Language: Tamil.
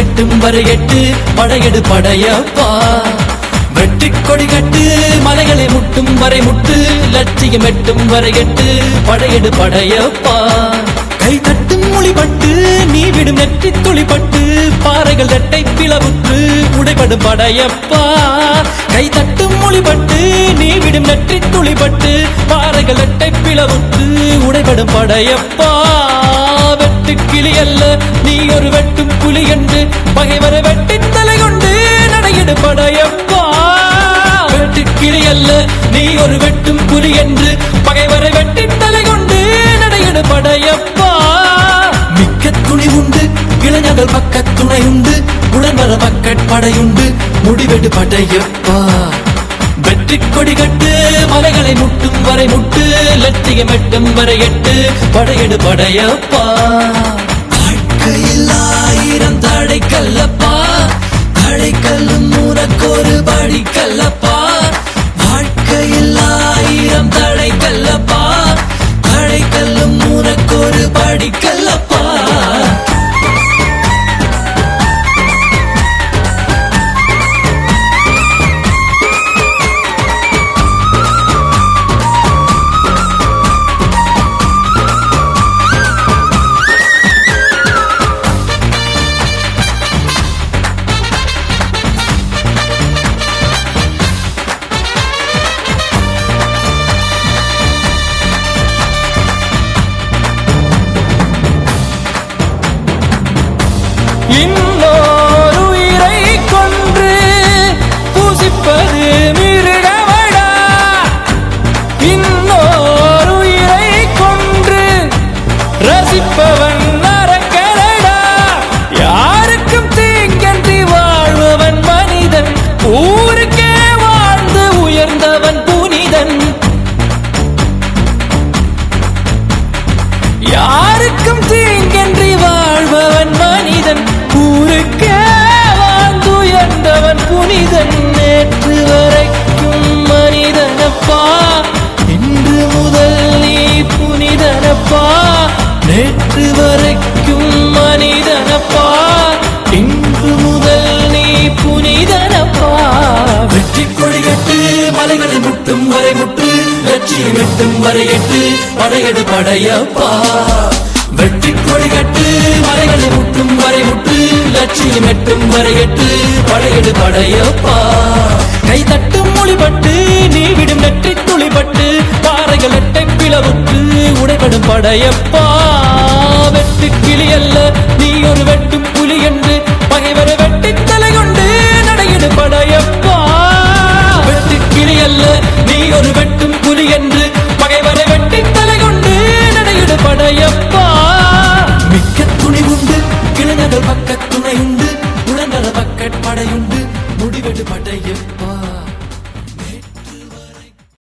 வெட்டும் வரை எட்டு படையெடு படையப்பா. வெற்றி கொடி கட்டு மலைகளை முட்டும் வரை முட்டு லட்சியம் எட்டும் வரை எட்டு படையெடு படையப்பா. கை தட்டும் மொழிபட்டு நீ விடும் நெற்றி துளிப்பட்டு பாறைகள் ரெட்டை பிளவுற்று உடைபடும் படையப்பா. கை தட்டும் மொழிபட்டு நீ விடும் நெற்றி துளிப்பட்டு பாறைகள் ரெட்டை பிளவுற்று உடைபடும் படையப்பா. வெட்டு கிளி அல்ல நீ ஒரு வெட்டும் புலி என்று பகைவரை வெட்டி தலை கொண்டு நடையிடு படையப்பா. வெட்டு கிளி அல்ல நீ ஒரு வெட்டும் புலி என்று பகைவரை வெட்டி தலை கொண்டு நடையிடு படையப்பா. மிக்க துணி உண்டு இளைஞர்கள் பக்க துணை உண்டு உடன்வர மக்கட்படையுண்டு முடிவெடு படையப்பா. வெற்றி கொடி கட்டு மலைகளை முட்டும் வரை முட்டு லட்சியம் எட்டும் வரை எட்டு படையெடு படையப்பா. வாழ்க்கையில் ஆயிரம் தடை கல்லப்பா, தடை கல்லும் உனக்கொரு படி கல்லப்பா. வாழ்க்கையில் ஆயிரம் தடை கல்லப்பா, தடை கல்லும் உனக்கொரு படி கல்லப்பா. இன்னொரு உயிரை கொன்று பூசிப்பது மிருகமடா. இன்னொரு உயிரை கொன்று ரசிப்பவன் நரக்கரடா. யாருக்கும் தீங்கன்றி வாழ்பவன் மனிதன், ஊருக்கே வாழ்ந்து உயர்ந்தவன் புனிதன். யாருக்கும் தீங்கன்றி வாழ்பவன் மனிதன், ஊருக்கே வாழ்ந்துயர்ந்தவன் புனிதன். நேற்று வரைக்கும் மனிதனப்பா, இன்று முதல் நீ புனிதனப்பா. நேற்று வரைக்கும் மனிதனப்பா, இன்று முதல் நீ புனிதனப்பா. வெற்றி கொடி கட்டு மலைகளை முட்டும் வரை முட்டு லட்சியம் எட்டும் வரை எட்டு படையெடு படையப்பா. வெற்றி கொடி கட்டு மலைகளை முட்டும் வரை முட்டு லட்சியம் எட்டும் வரை எட்டு படையெடு படையப்பா. கை தட்டும் மொழிபட்டு நீ விடும் நெற்றி துளிப்பட்டு பாறைகள் எட்டை பிளவுற்று உடைபடும் படையப்பா. வெட்டு கிளி அல்ல நீ ஒரு வெட்டும் புலி என்று பகைவரை வெட்டி தலை கொண்டு நடையிடு படையப்பா. வெட்டு கிளி அல்ல நீ ஒரு வெட்டும் புலி என்று